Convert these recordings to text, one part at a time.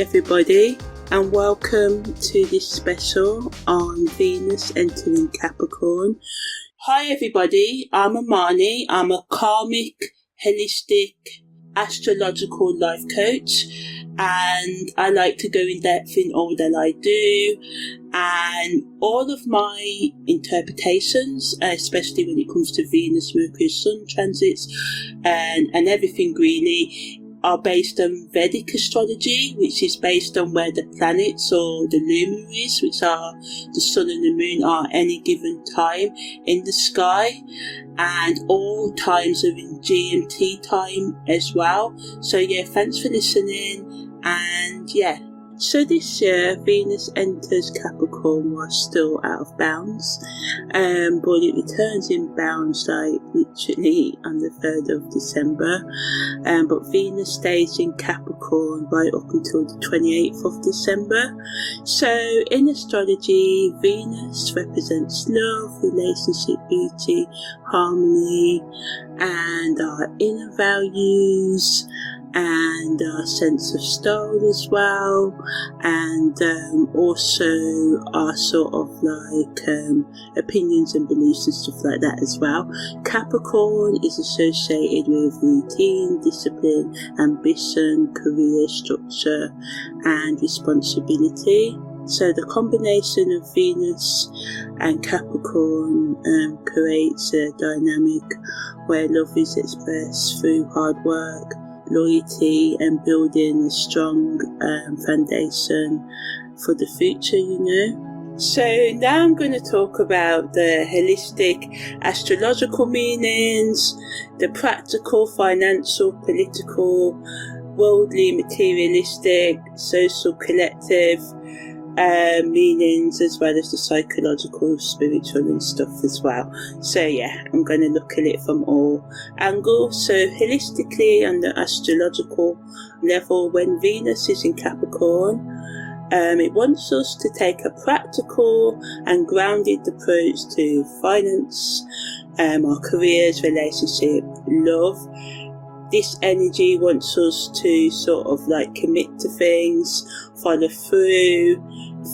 everybody, and welcome to this special on Venus entering Capricorn. Hi everybody, I'm Amani. I'm a Karmic, holistic, astrological life coach, and I like to go in depth in all that I do, and all of my interpretations, especially when it comes to Venus, Mercury, Sun transits, and everything really, are based on Vedic astrology, which is based on where the planets or the luminaries, which are the sun and the moon, are any given time in the sky, and all times are in GMT time as well. So yeah, thanks for listening, and yeah. So this year, Venus enters Capricorn while still out of bounds, but it returns in bounds like literally on the 3rd of December, but Venus stays in Capricorn right up until the 28th of December. So in astrology, Venus represents love, relationship, beauty, harmony, and our inner values, and our sense of style as well, and also our sort of like opinions and beliefs and stuff like that as well. Capricorn is associated with routine, discipline, ambition, career structure, and responsibility. So the combination of Venus and Capricorn creates a dynamic where love is expressed through hard work, loyalty, and building a strong foundation for the future, you know. So now I'm going to talk about the holistic astrological meanings, the practical, financial, political, worldly, materialistic, social, collective meanings, as well as the psychological, spiritual and stuff as well. So yeah, I'm going to look at it from all angles. So holistically, on the astrological level, when Venus is in Capricorn, it wants us to take a practical and grounded approach to finance, our careers, relationship, love. This energy wants us to sort of like commit to things, follow through,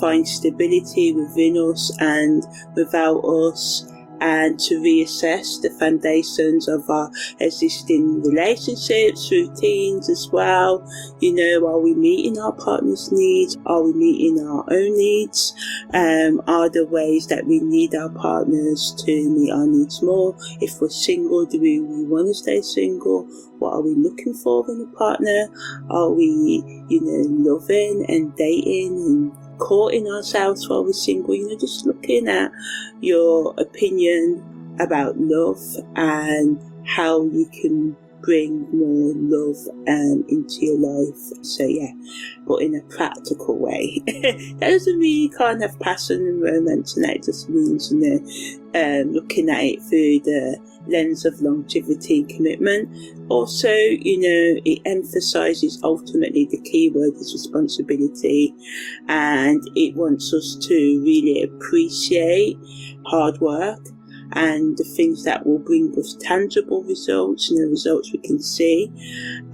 find stability within us and without us, and to reassess the foundations of our existing relationships, routines as well. You know, are we meeting our partner's needs? Are we meeting our own needs? Are there ways that we need our partners to meet our needs more? If we're single, do we want to stay single? What are we looking for in a partner? Are we, loving and dating and courting ourselves while we're single? Just looking at your opinion about love and how you can bring more love into your life. So yeah, but in a practical way. That doesn't mean you can't have passion and romance, and that just means looking at it through the lens of longevity and commitment. Also, it emphasizes ultimately the key word is responsibility, and it wants us to really appreciate hard work and the things that will bring us tangible results, results we can see.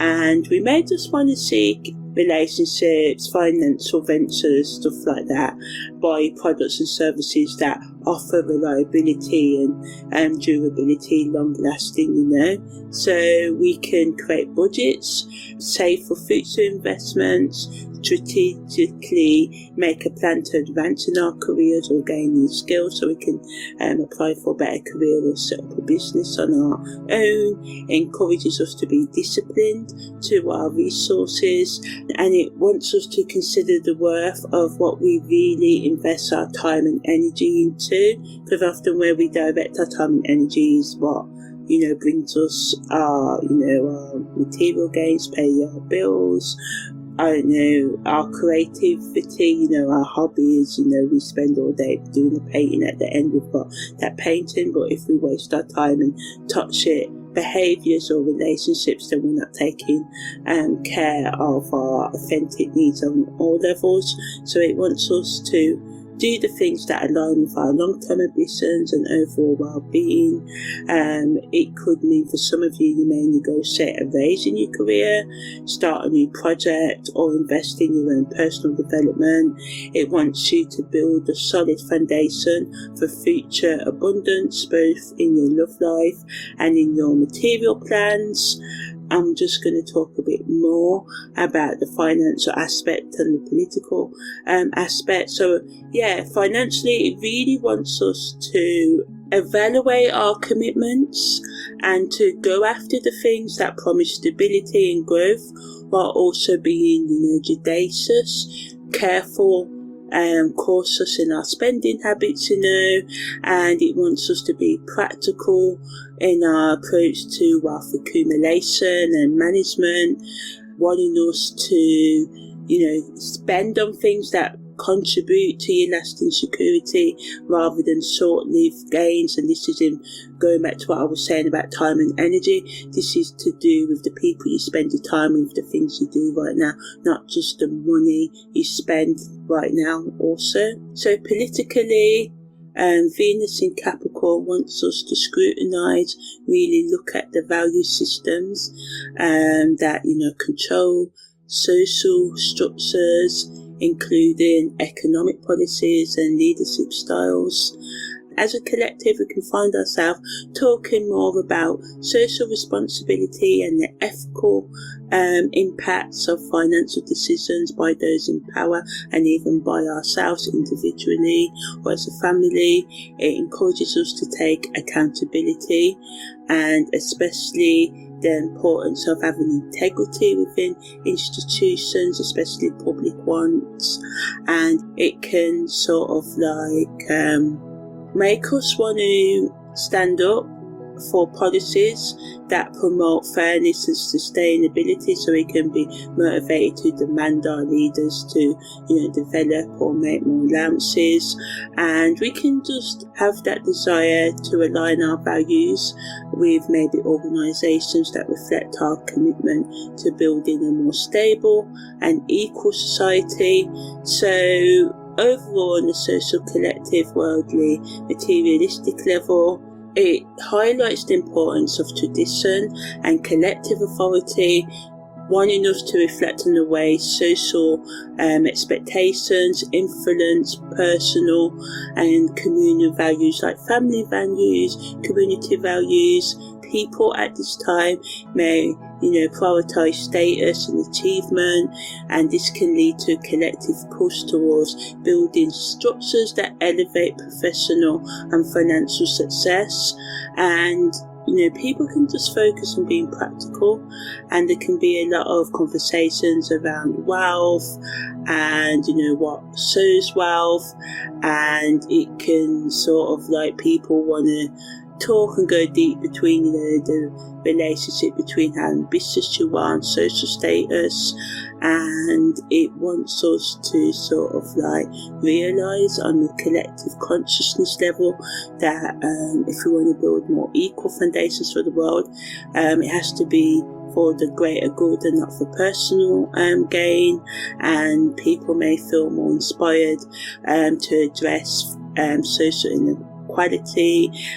And we may just want to seek relationships, financial ventures, stuff like that, buy products and services that offer reliability and durability, long lasting, So we can create budgets, save for future investments, strategically make a plan to advance in our careers or gain new skills so we can apply for a better career or set up a business on our own. It encourages us to be disciplined to our resources, and it wants us to consider the worth of what we really invest our time and energy into, because often where we direct our time and energy is what brings us our our material gains, pay our bills, our creativity, our hobbies. We spend all day doing a painting. At the end we've got that painting, but if we waste our time and toxic behaviours or relationships, then we're not taking care of our authentic needs on all levels. So it wants us to do the things that align with our long-term ambitions and overall well-being. It could mean for some of you, you may negotiate a raise in your career, start a new project, or invest in your own personal development. It wants you to build a solid foundation for future abundance, both in your love life and in your material plans. I'm just going to talk a bit more about the financial aspect and the political aspect. So yeah, financially, it really wants us to evaluate our commitments and to go after the things that promise stability and growth, while also being, judicious, careful, cautious in our spending habits, and it wants us to be practical in our approach to wealth accumulation and management, wanting us to, spend on things that contribute to your lasting security rather than short-lived gains. And this is going back to what I was saying about time and energy. This is to do with the people you spend your time with, the things you do right now, not just the money you spend right now also. So politically, Venus in Capricorn wants us to scrutinise, really look at the value systems that, control social structures, including economic policies and leadership styles. As a collective, we can find ourselves talking more about social responsibility and the ethical impacts of financial decisions by those in power, and even by ourselves individually or as a family. It encourages us to take accountability, and especially the importance of having integrity within institutions, especially public ones. And it can sort of make us want to stand up for policies that promote fairness and sustainability, so we can be motivated to demand our leaders to, develop or make more allowances. And we can just have that desire to align our values with maybe organisations that reflect our commitment to building a more stable and equal society. So overall, on the social, collective, worldly, materialistic level, it highlights the importance of tradition and collective authority, wanting us to reflect on the way social expectations influence personal and communal values like family values, community values. People at this time may, prioritise status and achievement, and this can lead to a collective push towards building structures that elevate professional and financial success. And people can just focus on being practical, and there can be a lot of conversations around wealth and what shows wealth, and it can sort of people want to talk and go deep between the relationship between how ambitious you are and social status. And it wants us to sort of realise on the collective consciousness level that if we want to build more equal foundations for the world, it has to be for the greater good and not for personal gain. And people may feel more inspired to address social inequality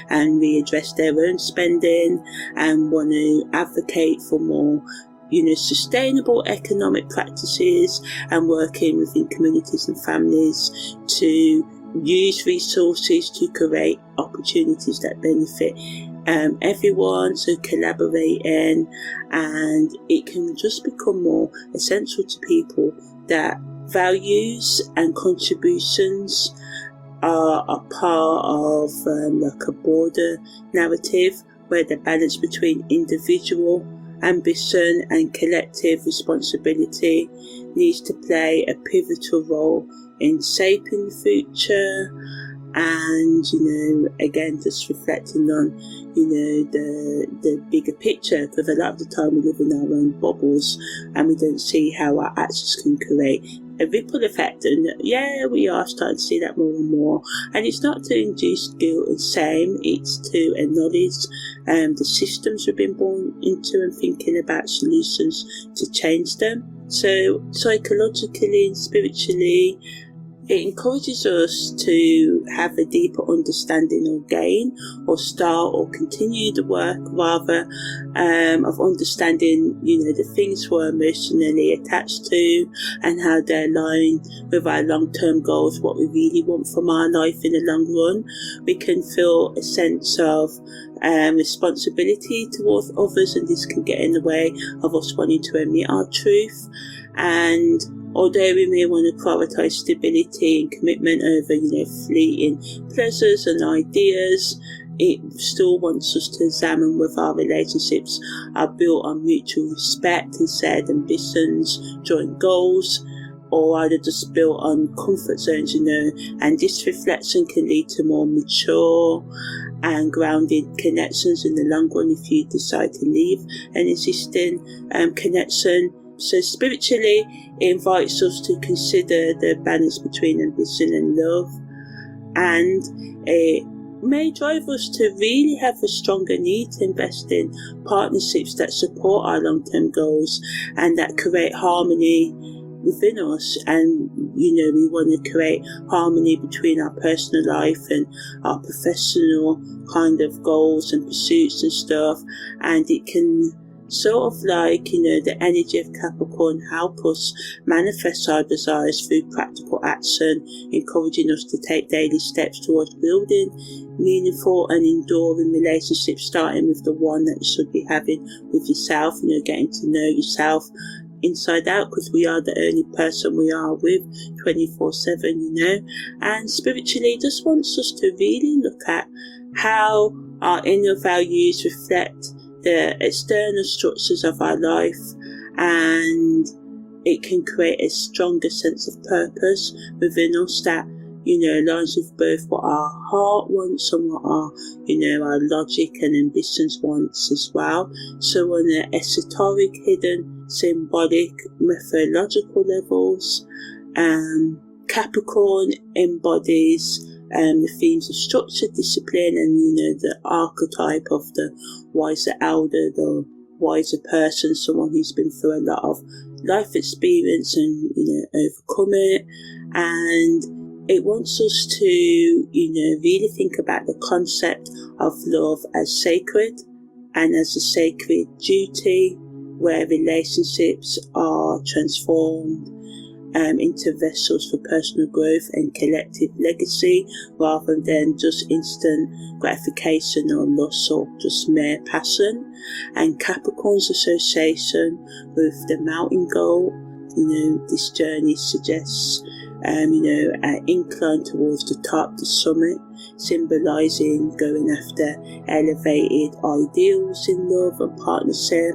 and readdress their own spending, and want to advocate for more sustainable economic practices, and working within communities and families to use resources to create opportunities that benefit everyone, so collaborating. And it can just become more essential to people that values and contributions are a part of a broader narrative, where the balance between individual ambition and collective responsibility needs to play a pivotal role in shaping the future. And again, just reflecting on the bigger picture, because a lot of the time we live in our own bubbles and we don't see how our actions can create a ripple effect. And we are starting to see that more and more. And it's not to induce guilt and shame, it's to acknowledge the systems we've been born into and thinking about solutions to change them. So psychologically and spiritually, It encourages us to have a deeper understanding or gain or start or continue the work rather of understanding, the things we're emotionally attached to and how they align with our long-term goals, what we really want from our life in the long run. We can feel a sense of responsibility towards others, and this can get in the way of us wanting to admit our truth. And although we may want to prioritize stability and commitment over, fleeting pleasures and ideas, it still wants us to examine whether our relationships are built on mutual respect and shared ambitions, joint goals, or are they just built on comfort zones, and this reflection can lead to more mature and grounded connections in the long run if you decide to leave an existing connection. So spiritually, it invites us to consider the balance between ambition and love, and it may drive us to really have a stronger need to invest in partnerships that support our long-term goals and that create harmony within us. And we want to create harmony between our personal life and our professional kind of goals and pursuits and stuff, and it can sort of the energy of Capricorn help us manifest our desires through practical action, encouraging us to take daily steps towards building meaningful and enduring relationships, starting with the one that you should be having with yourself, getting to know yourself inside out, because we are the only person we are with 24/7, and spiritually just wants us to really look at how our inner values reflect the external structures of our life, and it can create a stronger sense of purpose within us that aligns with both what our heart wants and what our our logic and ambitions wants as well. So on the esoteric, hidden, symbolic, methodological levels, Capricorn embodies the themes of structure, discipline, and the archetype of the wiser elder, the wiser person, someone who's been through a lot of life experience and overcome it. And it wants us to really think about the concept of love as sacred and as a sacred duty, where relationships are transformed into vessels for personal growth and collective legacy, rather than just instant gratification or lust or just mere passion. And Capricorn's association with the mountain goat, this journey suggests an incline towards the top, the summit, symbolising going after elevated ideals in love and partnership.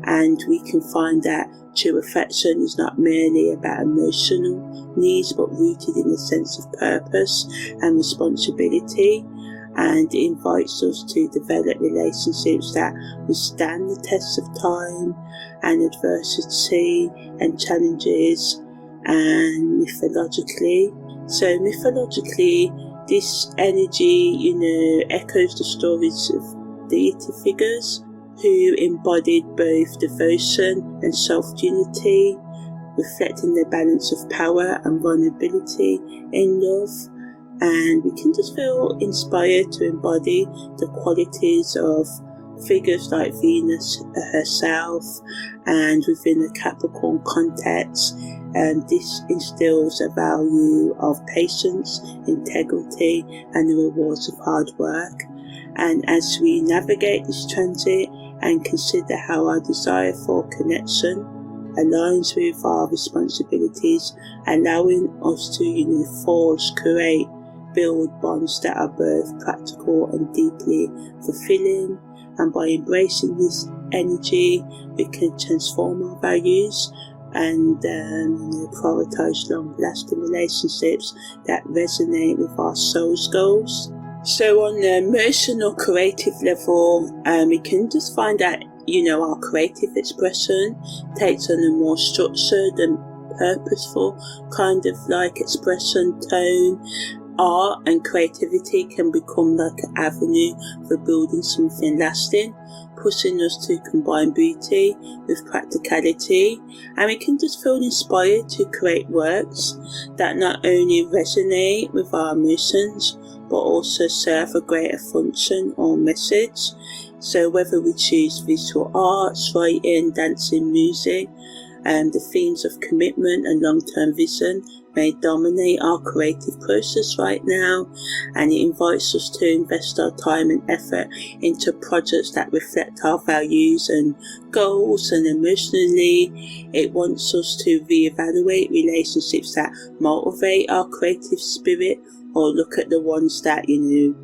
And we can find that true affection is not merely about emotional needs, but rooted in a sense of purpose and responsibility, and it invites us to develop relationships that withstand the tests of time and adversity and challenges. And mythologically, this energy echoes the stories of deity figures who embodied both devotion and self-unity, reflecting the balance of power and vulnerability in love. And we can just feel inspired to embody the qualities of figures like Venus herself. And within the Capricorn context, this instills a value of patience, integrity, and the rewards of hard work. And as we navigate this transit and consider how our desire for connection aligns with our responsibilities, allowing us to forge, create, build bonds that are both practical and deeply fulfilling. And by embracing this energy, we can transform our values and prioritize long-lasting relationships that resonate with our soul's goals. So on the emotional creative level, we can just find that our creative expression takes on a more structured and purposeful kind of expression tone, art and creativity can become like an avenue for building something lasting, pushing us to combine beauty with practicality, and we can just feel inspired to create works that not only resonate with our emotions but also serve a greater function or message. So whether we choose visual arts, writing, dancing, music, the themes of commitment and long-term vision may dominate our creative process right now, and it invites us to invest our time and effort into projects that reflect our values and goals, and emotionally it wants us to reevaluate relationships that motivate our creative spirit, or look at the ones that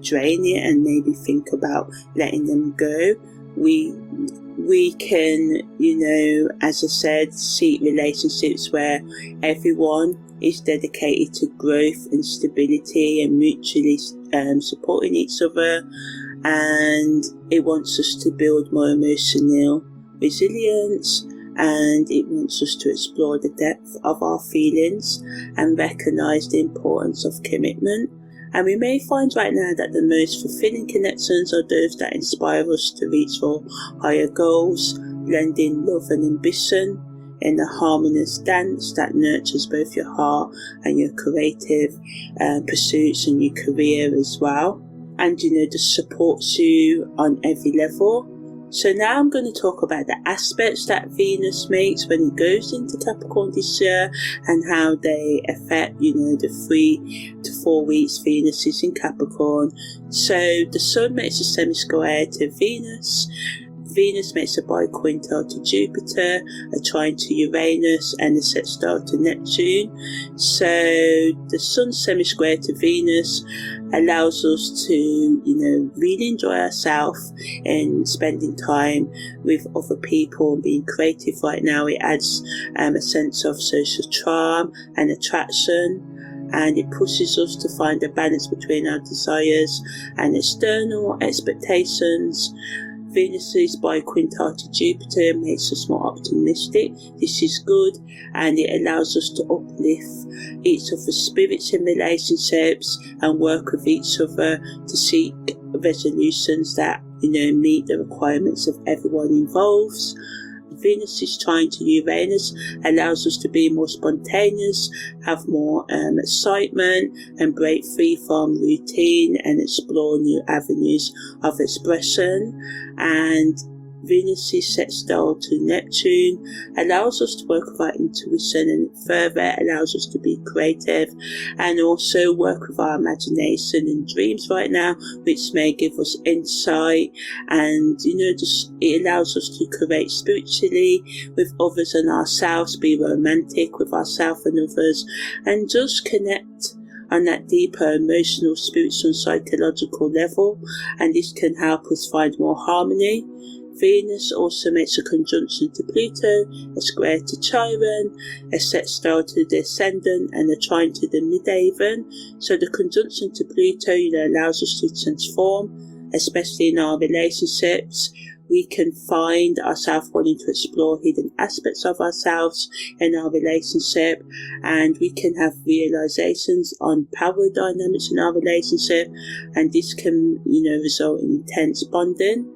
drain it and maybe think about letting them go. We can, as I said, seek relationships where everyone is dedicated to growth and stability and mutually supporting each other, and it wants us to build more emotional resilience, and it wants us to explore the depth of our feelings and recognise the importance of commitment. And we may find right now that the most fulfilling connections are those that inspire us to reach for higher goals, blending love and ambition in a harmonious dance that nurtures both your heart and your creative pursuits and your career as well. And just supports you on every level. So now I'm going to talk about the aspects that Venus makes when it goes into Capricorn this year, and how they affect, the 3 to 4 weeks Venus is in Capricorn. So the Sun makes a semi-square to Venus. Venus makes a biquintal to Jupiter, a trine to Uranus, and a sextile to Neptune. So the Sun semi-square to Venus allows us to, really enjoy ourselves and spending time with other people and being creative right now. It adds a sense of social charm and attraction, and it pushes us to find a balance between our desires and external expectations. Venus's biquintal to Jupiter makes us more optimistic. This is good, and it allows us to uplift each other's spirits in relationships and work with each other to seek resolutions that meet the requirements of everyone involved. Venus's trine to Uranus allows us to be more spontaneous, have more excitement, and break free from routine and explore new avenues of expression. And Venus's sextile to Neptune allows us to work with our intuition, and further allows us to be creative and also work with our imagination and dreams right now, which may give us insight, and it allows us to create spiritually with others and ourselves, be romantic with ourselves and others, and just connect on that deeper emotional, spiritual and psychological level, and this can help us find more harmony. Venus also makes a conjunction to Pluto, a square to Chiron, a sextile to the ascendant, and a trine to the midheaven. So the conjunction to Pluto allows us to transform, especially in our relationships. We can find ourselves wanting to explore hidden aspects of ourselves in our relationship, and we can have realizations on power dynamics in our relationship, and this can result in intense bonding,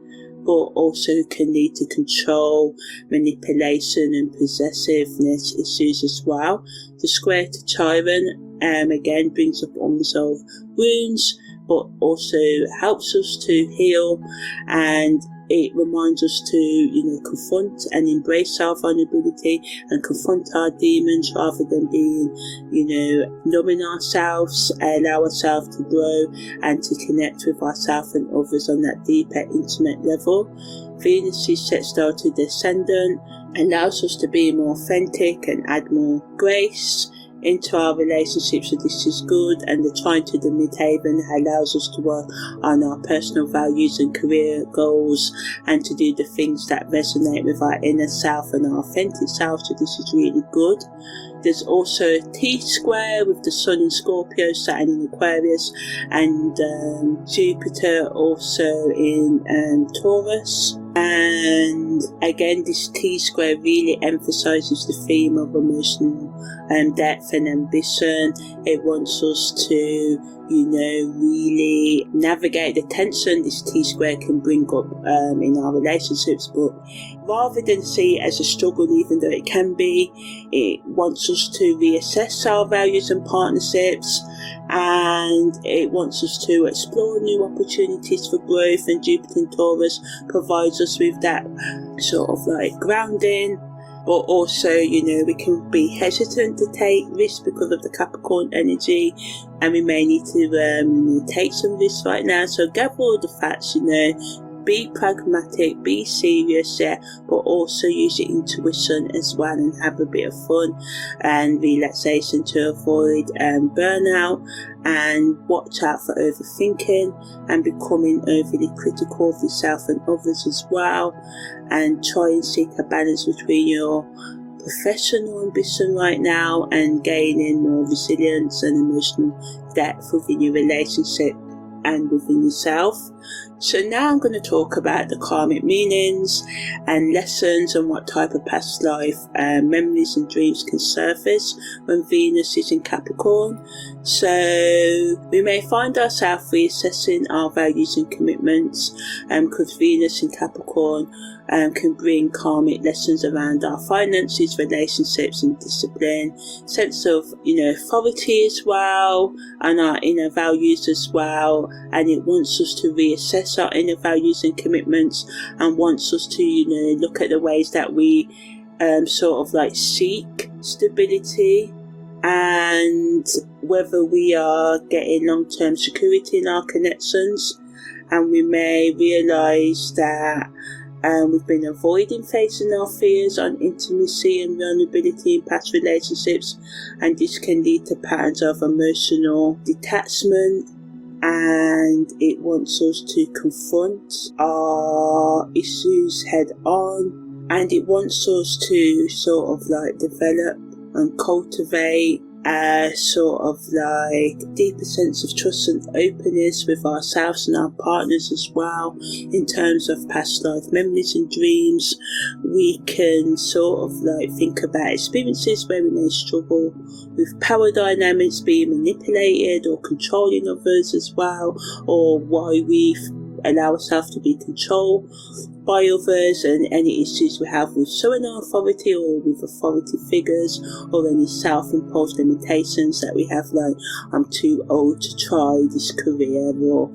but also can lead to control, manipulation and possessiveness issues as well. The square to Chiron again brings up unresolved wounds, but also helps us to heal, and it reminds us to confront and embrace our vulnerability and confront our demons rather than being numbing ourselves. Allow ourselves to grow and to connect with ourselves and others on that deeper intimate level. Venus's sextile to the ascendant allows us to be more authentic and add more grace into our relationships, so this is good. And the trine to the midheaven allows us to work on our personal values and career goals, and to do the things that resonate with our inner self and our authentic self, so this is really good. There's also a T-square with the Sun in Scorpio, Saturn in Aquarius, and Jupiter also in Taurus. And And again, this T-square really emphasizes the theme of emotional depth and ambition. It wants us to, really navigate the tension this T-square can bring up in our relationships, but rather than see it as a struggle, even though it can be, it wants us to reassess our values and partnerships, and it wants us to explore new opportunities for growth. And Jupiter in Taurus provides us with that sort of like grounding. But also, we can be hesitant to take risks because of the Capricorn energy, and we may need to take some risks right now. So gather all the facts, be pragmatic, be serious, but also use your intuition as well, and have a bit of fun and relaxation to avoid burnout, and watch out for overthinking and becoming overly critical of yourself and others as well, and try and seek a balance between your professional ambition right now and gaining more resilience and emotional depth within your relationship and within yourself. So now I'm going to talk about the karmic meanings and lessons, and what type of past life memories and dreams can surface when Venus is in Capricorn. So we may find ourselves reassessing our values and commitments, because Venus in Capricorn can bring karmic lessons around our finances, relationships and discipline, sense of authority as well, and our inner values as well. And it wants us to reassess our inner values and commitments, and wants us to look at the ways that we sort of like seek stability, and whether we are getting long-term security in our connections. And we may realise that we've been avoiding facing our fears on intimacy and vulnerability in past relationships, and this can lead to patterns of emotional detachment. And it wants us to confront our issues head on, and it wants us to sort of like develop and cultivate a sort of like deeper sense of trust and openness with ourselves and our partners as well. In terms of past life memories and dreams, we can sort of like think about experiences where we may struggle with power dynamics, being manipulated or controlling others as well, or why we allow ourselves to be controlled by others, and any issues we have with showing our authority or with authority figures, or any self-imposed limitations that we have, like I'm too old to try this career, or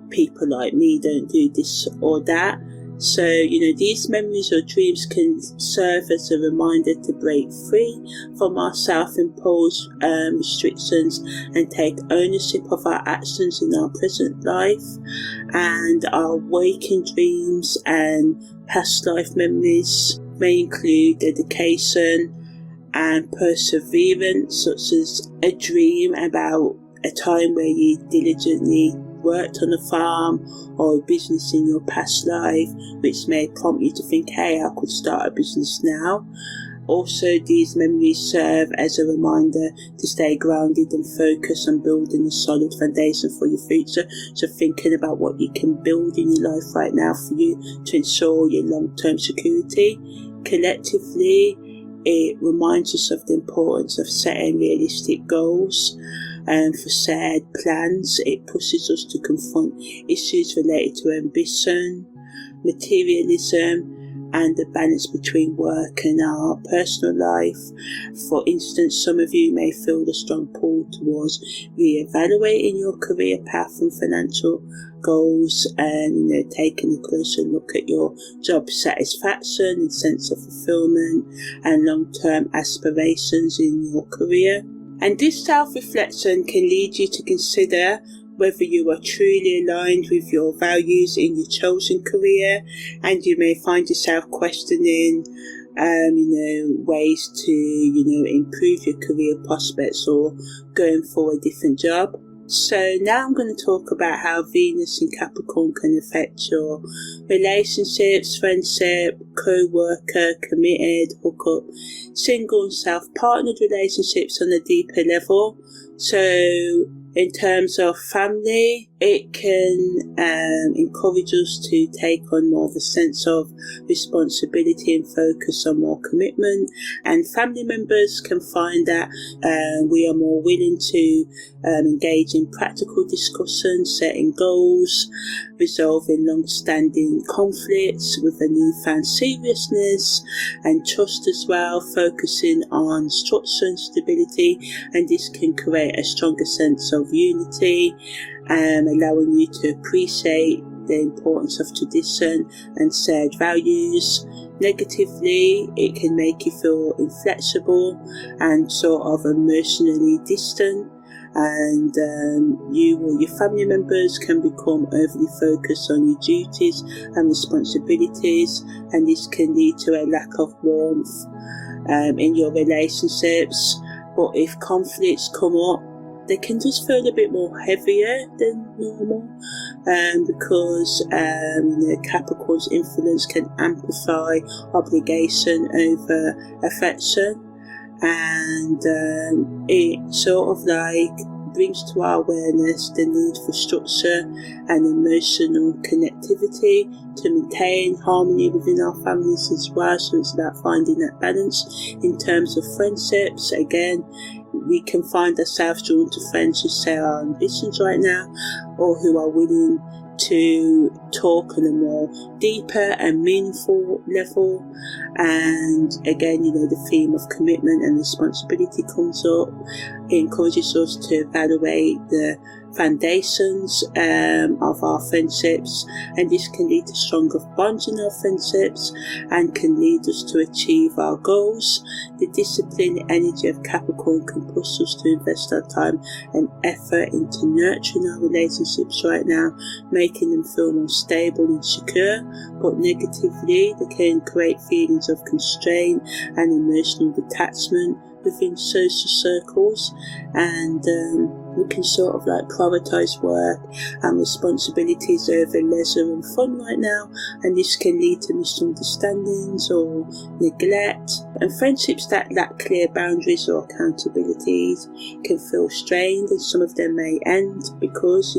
people like me don't do this or that. So these memories or dreams can serve as a reminder to break free from our self-imposed restrictions and take ownership of our actions in our present life. And our waking dreams and past life memories may include dedication and perseverance, such as a dream about a time where you diligently worked on a farm or a business in your past life, which may prompt you to think, hey, I could start a business now. Also, these memories serve as a reminder to stay grounded and focused on building a solid foundation for your future. So thinking about what you can build in your life right now for you to ensure your long-term security. Collectively, it reminds us of the importance of setting realistic goals. And for said plans, it pushes us to confront issues related to ambition, materialism, and the balance between work and our personal life. For instance, some of you may feel a strong pull towards re-evaluating your career path and financial goals, and taking a closer look at your job satisfaction and sense of fulfillment and long-term aspirations in your career. And this self-reflection can lead you to consider whether you are truly aligned with your values in your chosen career, and you may find yourself questioning ways to improve your career prospects or going for a different job. So now I'm going to talk about how Venus in Capricorn can affect your relationships, friendship, co-worker, committed, hookup, single and self-partnered relationships on a deeper level. So In terms of family, it can encourage us to take on more of a sense of responsibility and focus on more commitment. And family members can find that we are more willing to engage in practical discussions, setting goals, resolving long-standing conflicts with a newfound seriousness and trust as well, focusing on structure and stability, and this can create a stronger sense of unity, allowing you to appreciate the importance of tradition and shared values. Negatively, it can make you feel inflexible and sort of emotionally distant, and you or your family members can become overly focused on your duties and responsibilities, and this can lead to a lack of warmth in your relationships. But if conflicts come up, they can just feel a bit more heavier than normal, because Capricorn's influence can amplify obligation over affection, and it sort of like brings to our awareness the need for structure and emotional connectivity to maintain harmony within our families as well. So it's about finding that balance. In terms of friendships, again, we can find ourselves drawn to friends who share our ambitions right now, or who are willing to talk on a more deeper and meaningful level. And again, the theme of commitment and responsibility comes up. It encourages us to evaluate the foundations of our friendships, and this can lead to stronger bonds in our friendships and can lead us to achieve our goals. The disciplined energy of Capricorn can push us to invest our time and effort into nurturing our relationships right now, making them feel more stable and secure. But negatively, they can create feelings of constraint and emotional detachment within social circles, and we can sort of like prioritize work and responsibilities over leisure and fun right now, and this can lead to misunderstandings or neglect. And friendships that lack clear boundaries or accountabilities can feel strained, and some of them may end because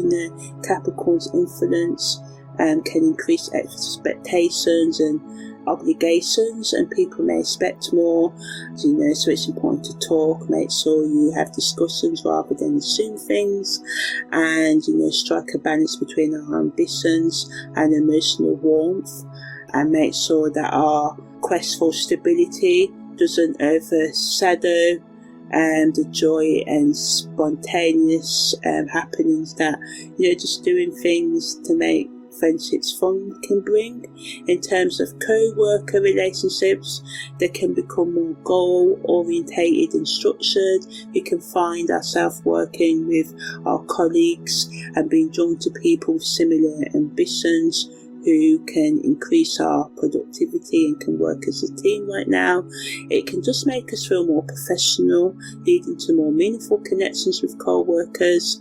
Capricorn's influence can increase expectations and obligations, and people may expect more, so it's important to talk, make sure you have discussions rather than assume things, and strike a balance between our ambitions and emotional warmth, and make sure that our quest for stability doesn't overshadow the joy and spontaneous happenings that just doing things to make friendships fun can bring. In terms of co-worker relationships, they can become more goal orientated and structured. We can find ourselves working with our colleagues and being drawn to people with similar ambitions who can increase our productivity and can work as a team right now. It can just make us feel more professional, leading to more meaningful connections with co-workers,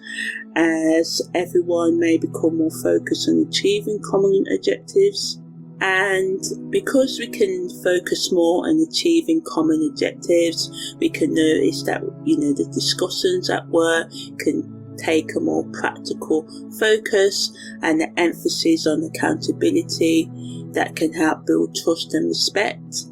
as everyone may become more focused on achieving common objectives. And because we can focus more on achieving common objectives, we can notice that the discussions at work can take a more practical focus and the emphasis on accountability that can help build trust and respect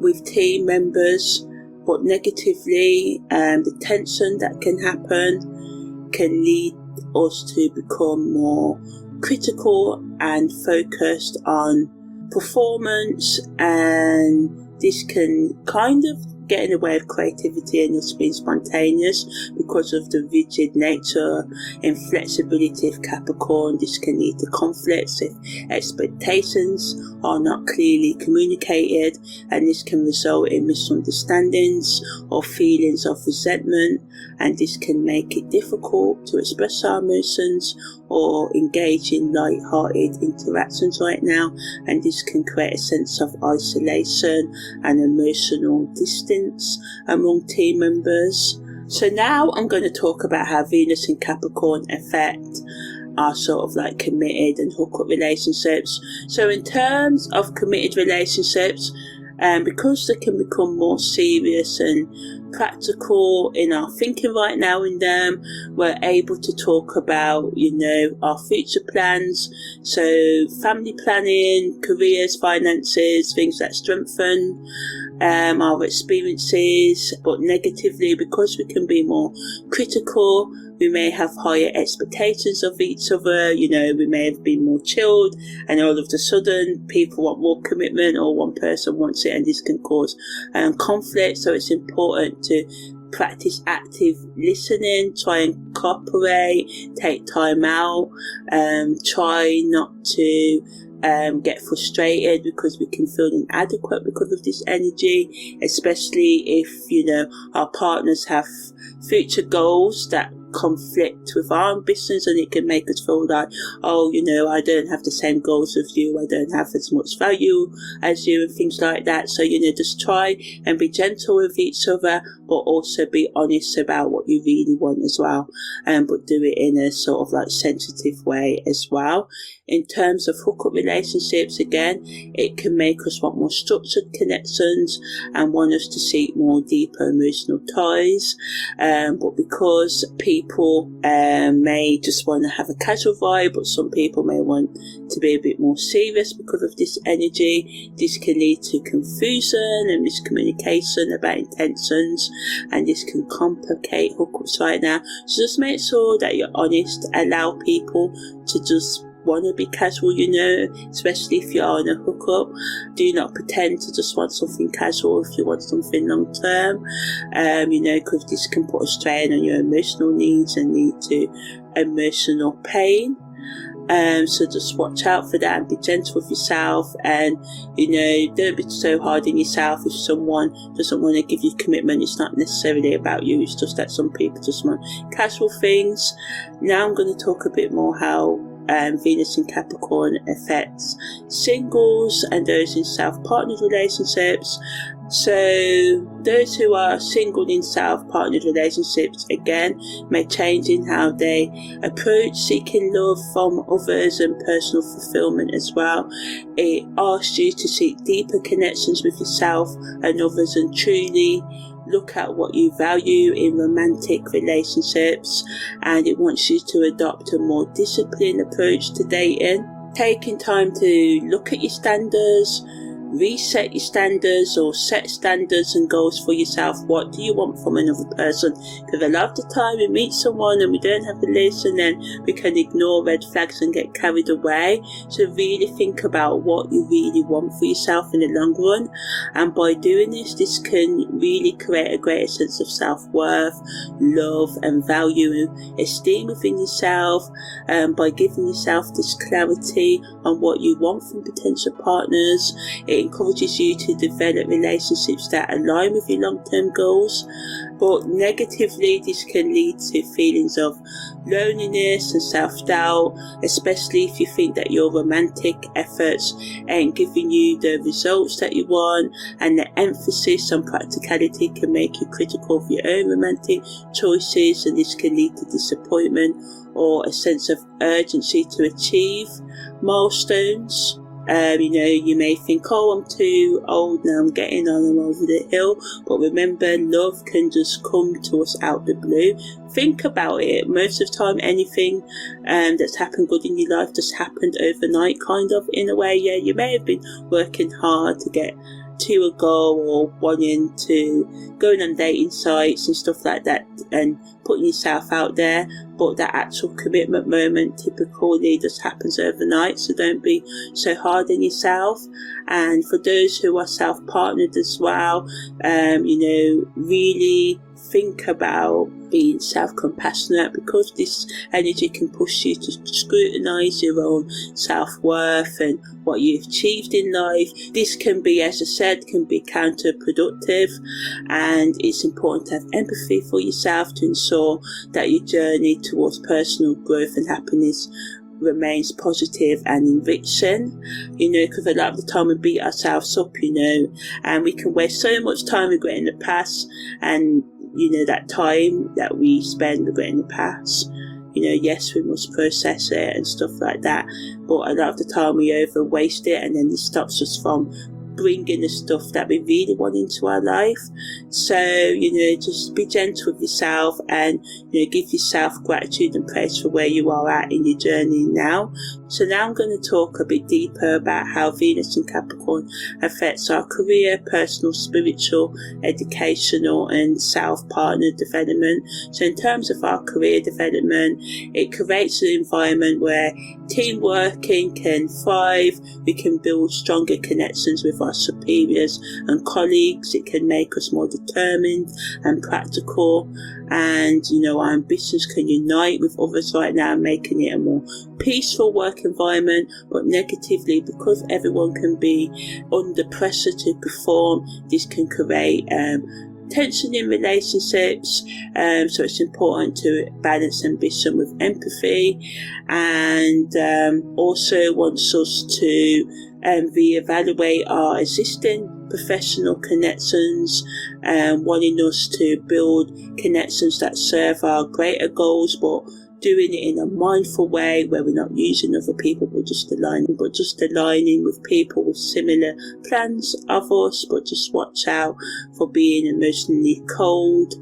with team members. But negatively, the tension that can happen can lead us to become more critical and focused on performance, and this can kind of get in the way of creativity and just being spontaneous because of the rigid nature and flexibility of Capricorn. This can lead to conflicts if expectations are not clearly communicated, and this can result in misunderstandings or feelings of resentment, and this can make it difficult to express our emotions or engage in light-hearted interactions right now, and this can create a sense of isolation and emotional distance among team members. So now I'm going to talk about how Venus and Capricorn affect our sort of like committed and hookup relationships. So in terms of committed relationships, And because they can become more serious and practical in our thinking right now in them, we're able to talk about, our future plans. So family planning, careers, finances, things that strengthen our experiences. But negatively, because we can be more critical, we may have higher expectations of each other. We may have been more chilled, and all of a sudden people want more commitment, or one person wants it, and this can cause conflict. So it's important to practice active listening, try and cooperate, take time out, try not to get frustrated because we can feel inadequate because of this energy, especially if our partners have future goals that conflict with our ambitions, and it can make us feel like, I don't have the same goals as you, I don't have as much value as you, and things like that. So just try and be gentle with each other, but also be honest about what you really want as well, but do it in a sort of like sensitive way as well. In terms of hookup relationships, again, it can make us want more structured connections and want us to seek more deeper emotional ties. But because people may just want to have a casual vibe, but some people may want to be a bit more serious because of this energy, this can lead to confusion and miscommunication about intentions, and this can complicate hookups right now. So just make sure that you're honest. Allow people to just want to be casual, especially if you are in a hookup. Do not pretend to just want something casual if you want something long term, because this can put a strain on your emotional needs and lead to emotional pain. So just watch out for that and be gentle with yourself, and don't be so hard on yourself. If someone doesn't want to give you commitment, it's not necessarily about you, it's just that some people just want casual things. Now I'm going to talk a bit more how Venus in Capricorn affects singles and those in self-partnered relationships. So those who are single in self-partnered relationships, again, may change in how they approach seeking love from others and personal fulfillment as well. It asks you to seek deeper connections with yourself and others, and truly look at what you value in romantic relationships, and it wants you to adopt a more disciplined approach to dating, taking time to look at your standards, reset your standards, or set standards and goals for yourself. What do you want from another person? Because a lot of the time we meet someone and we don't have a list, and then we can ignore red flags and get carried away. So really think about what you really want for yourself in the long run, and by doing this can really create a greater sense of self-worth, love and value and esteem within yourself. By giving yourself this clarity on what you want from potential partners, it encourages you to develop relationships that align with your long-term goals. But negatively, this can lead to feelings of loneliness and self-doubt, especially if you think that your romantic efforts ain't giving you the results that you want, and the emphasis on practicality can make you critical of your own romantic choices, and this can lead to disappointment or a sense of urgency to achieve milestones. You may think, I'm too old now, I'm getting on, I'm over the hill. But remember, love can just come to us out the blue. Think about it. Most of the time, anything that's happened good in your life just happened overnight, kind of, in a way. Yeah, you may have been working hard to get to a goal, or wanting to go on dating sites and stuff like that, and putting yourself out there, but that actual commitment moment typically just happens overnight. So don't be so hard on yourself. And for those who are self-partnered as well, really think about being self-compassionate, because this energy can push you to scrutinise your own self-worth and what you've achieved in life. This can be, as I said, can be counterproductive, and it's important to have empathy for yourself to ensure that your journey towards personal growth and happiness remains positive and enriching, because a lot of the time we beat ourselves up, and we can waste so much time regretting the past, and that time that we spend regretting the past, yes, we must process it and stuff like that, but a lot of the time we over waste it, and then this stops us from bring in the stuff that we really want into our life. So, just be gentle with yourself and, give yourself gratitude and praise for where you are at in your journey now. So now I'm going to talk a bit deeper about how Venus in Capricorn affects our career, personal, spiritual, educational and self-partner development. So in terms of our career development, it creates an environment where team working can thrive. We can build stronger connections with our superiors and colleagues. It can make us more determined and practical, and our ambitions can unite with others right now, making it a more peaceful work environment. But negatively, because everyone can be under pressure to perform, this can create tension in relationships. So it's important to balance ambition with empathy, and also wants us to reevaluate our existing professional connections, wanting us to build connections that serve our greater goals, but doing it in a mindful way where we're not using other people but just aligning with people with similar plans of us. But just watch out for being emotionally cold,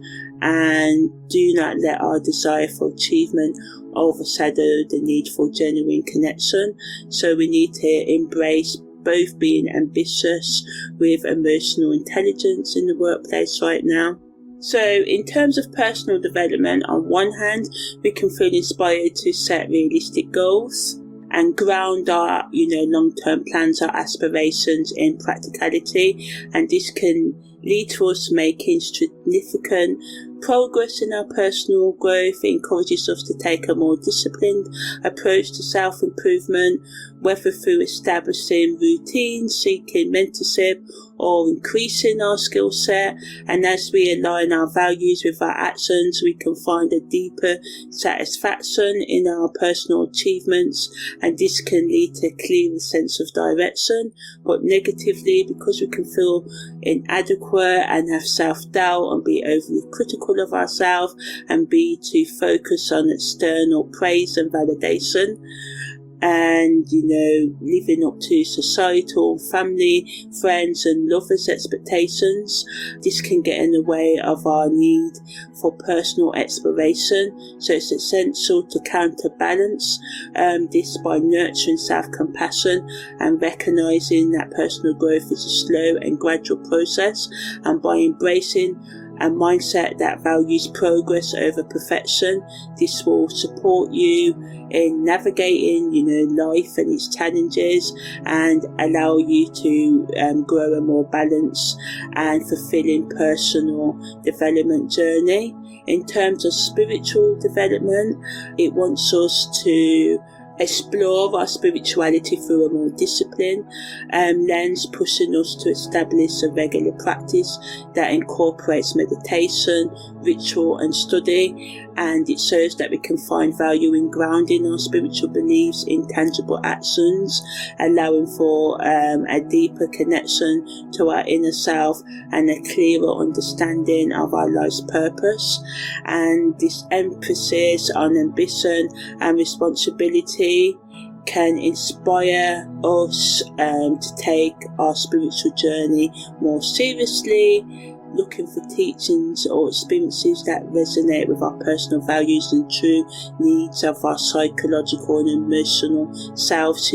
and do not let our desire for achievement overshadow the need for genuine connection. So we need to embrace both being ambitious with emotional intelligence in the workplace right now. So in terms of personal development, on one hand, we can feel inspired to set realistic goals and ground our, long-term plans, our aspirations in practicality. And this can lead to us making significant progress in our personal growth. It encourages us to take a more disciplined approach to self-improvement, whether through establishing routines, seeking mentorship, or increasing our skill set. And as we align our values with our actions, we can find a deeper satisfaction in our personal achievements, and this can lead to a clearer sense of direction. But negatively, because we can feel inadequate and have self-doubt and be overly critical of ourselves and be too focused on external praise and validation, and living up to societal, family, friends and lovers' expectations. This can get in the way of our need for personal exploration. So it's essential to counterbalance this by nurturing self-compassion and recognizing that personal growth is a slow and gradual process, and by embracing a mindset that values progress over perfection. This will support you in navigating, life and its challenges, and allow you to grow a more balanced and fulfilling personal development journey. In terms of spiritual development, it wants us to explore our spirituality through a more disciplined lens, pushing us to establish a regular practice that incorporates meditation, ritual and study. And it shows that we can find value in grounding our spiritual beliefs in tangible actions, allowing for a deeper connection to our inner self and a clearer understanding of our life's purpose. And this emphasis on ambition and responsibility can inspire us to take our spiritual journey more seriously, looking for teachings or experiences that resonate with our personal values and true needs of our psychological and emotional selves,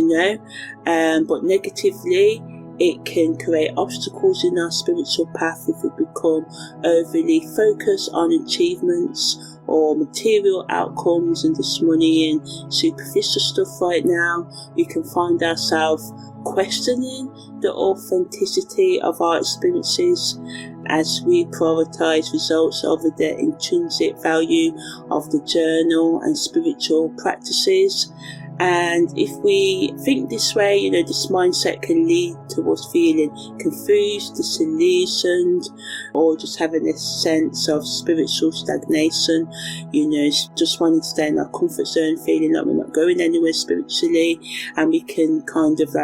but negatively, it can create obstacles in our spiritual path if we become overly focused on achievements or material outcomes and just money and superficial stuff right now. We can find ourselves questioning the authenticity of our experiences as we prioritize results over the intrinsic value of the journal and spiritual practices. And if we think this way, this mindset can lead to us feeling confused, disillusioned, or just having a sense of spiritual stagnation, just wanting to stay in our comfort zone, feeling like we're not going anywhere spiritually. And we can kind of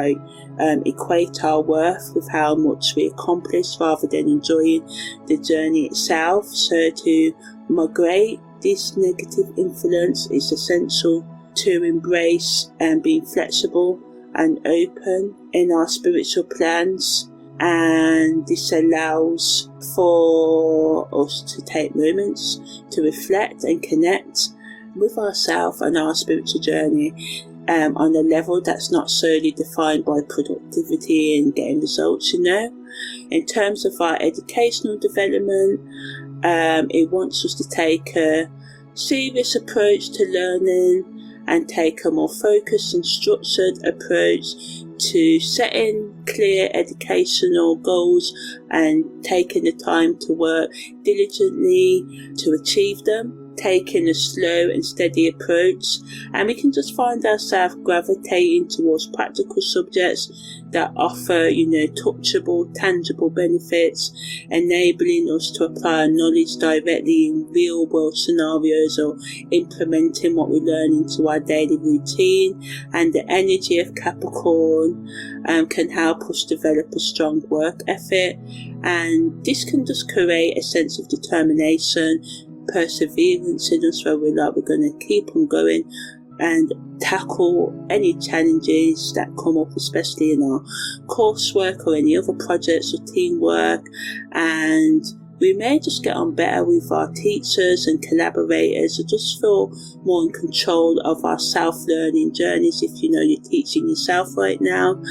equate our worth with how much we accomplish rather than enjoying the journey itself. So to migrate this negative influence is essential to embrace and being flexible and open in our spiritual plans. and this allows for us to take moments to reflect and connect with ourselves and our spiritual journey on a level that's not solely defined by productivity and getting results, In terms of our educational development, it wants us to take a serious approach to learning and take a more focused and structured approach to setting clear educational goals and taking the time to work diligently to achieve them, taking a slow and steady approach, and we can just find ourselves gravitating towards practical subjects that offer, touchable, tangible benefits, enabling us to apply our knowledge directly in real world scenarios or implementing what we learn into our daily routine. And the energy of Capricorn can help us develop a strong work ethic, and this can just create a sense of determination, perseverance in us, where we're going to keep on going and tackle any challenges that come up, especially in our coursework or any other projects or teamwork. And we may just get on better with our teachers and collaborators, or just feel more in control of our self-learning journeys if you're teaching yourself right now.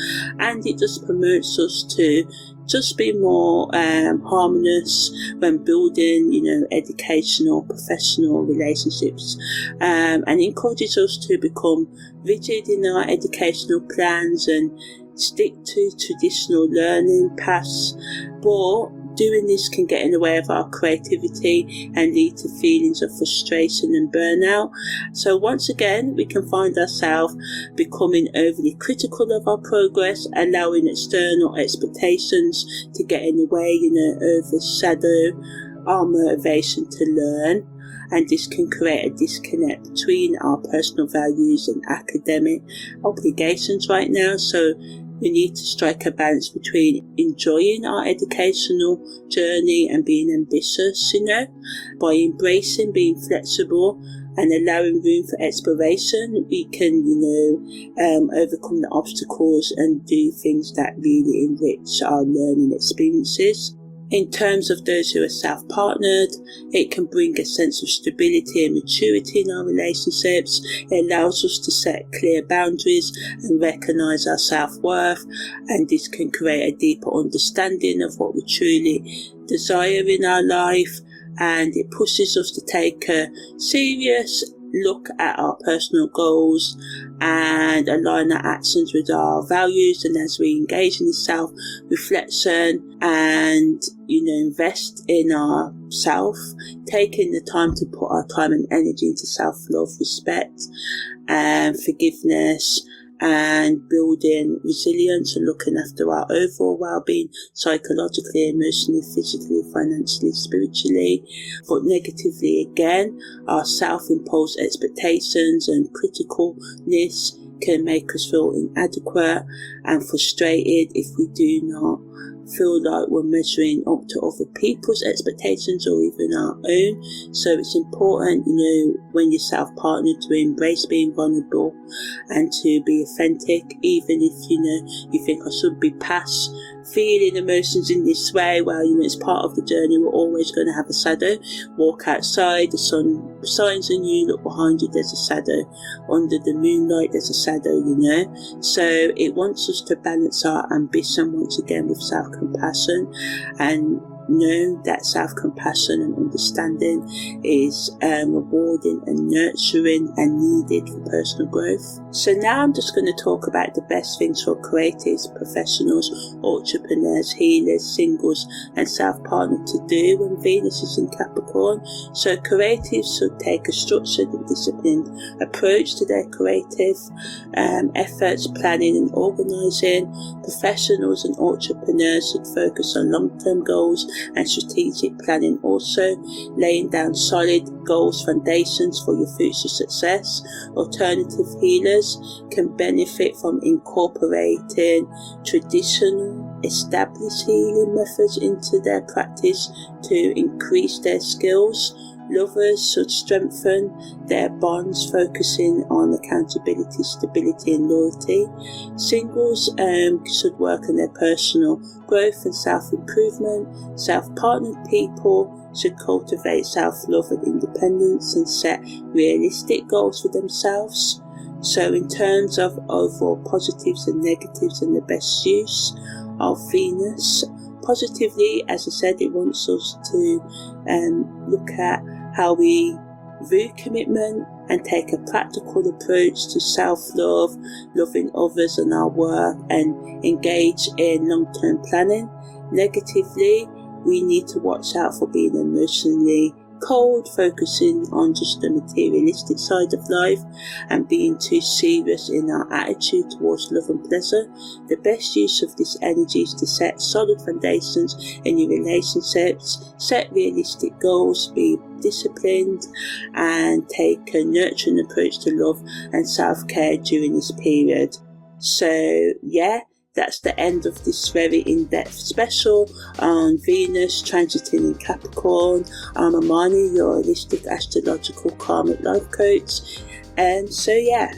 And it just promotes us to just be more harmonious when building, educational, professional relationships, and encourages us to become rigid in our educational plans and stick to traditional learning paths. But doing this can get in the way of our creativity and lead to feelings of frustration and burnout. So once again, we can find ourselves becoming overly critical of our progress, allowing external expectations to get in the way, overshadow our motivation to learn. And this can create a disconnect between our personal values and academic obligations right now. So we need to strike a balance between enjoying our educational journey and being ambitious, by embracing being flexible and allowing room for exploration. We can, overcome the obstacles and do things that really enrich our learning experiences. In terms of those who are self-partnered, it can bring a sense of stability and maturity in our relationships. It allows us to set clear boundaries and recognise our self-worth, and this can create a deeper understanding of what we truly desire in our life, and it pushes us to take a serious look at our personal goals and align our actions with our values. And as we engage in this self-reflection and invest in ourself, taking the time to put our time and energy into self-love, respect and forgiveness, and building resilience and looking after our overall well-being, psychologically, emotionally, physically, financially, spiritually. But negatively again, our self-imposed expectations and criticalness can make us feel inadequate and frustrated if we do not feel like we're measuring up to other people's expectations or even our own. So it's important, when you're self-partnered, to embrace being vulnerable and to be authentic, even if you think I should be past feeling emotions in this way. Well, it's part of the journey. We're always going to have a shadow. Walk outside, the sun shines on you, look behind you, there's a shadow. Under the moonlight, there's a shadow, So it wants us to balance our ambition once again with self-compassion, and know that self-compassion and understanding is rewarding and nurturing and needed for personal growth. So now I'm just going to talk about the best things for creatives, professionals, entrepreneurs, healers, singles and self-partnered to do when Venus is in Capricorn. So creatives should take a structured and disciplined approach to their creative efforts, planning and organising. Professionals and entrepreneurs should focus on long-term goals and strategic planning, also laying down solid goals, foundations for your future success. Alternative healers can benefit from incorporating traditional established healing methods into their practice to increase their skills. Lovers should strengthen their bonds, focusing on accountability, stability and loyalty. Singles should work on their personal growth and self-improvement. Self-partnered people should cultivate self-love and independence and set realistic goals for themselves. So in terms of overall positives and negatives and the best use of Venus, positively, as I said, it wants us to look at how we view commitment and take a practical approach to self-love, loving others and our work, and engage in long-term planning. Negatively, we need to watch out for being emotionally cold, focusing on just the materialistic side of life and being too serious in our attitude towards love and pleasure. The best use of this energy is to set solid foundations in your relationships, set realistic goals, be disciplined, and take a nurturing approach to love and self-care during this period. So yeah, that's the end of this very in-depth special on Venus transiting in Capricorn. I'm Amani, your holistic astrological karmic life coach. And so yeah,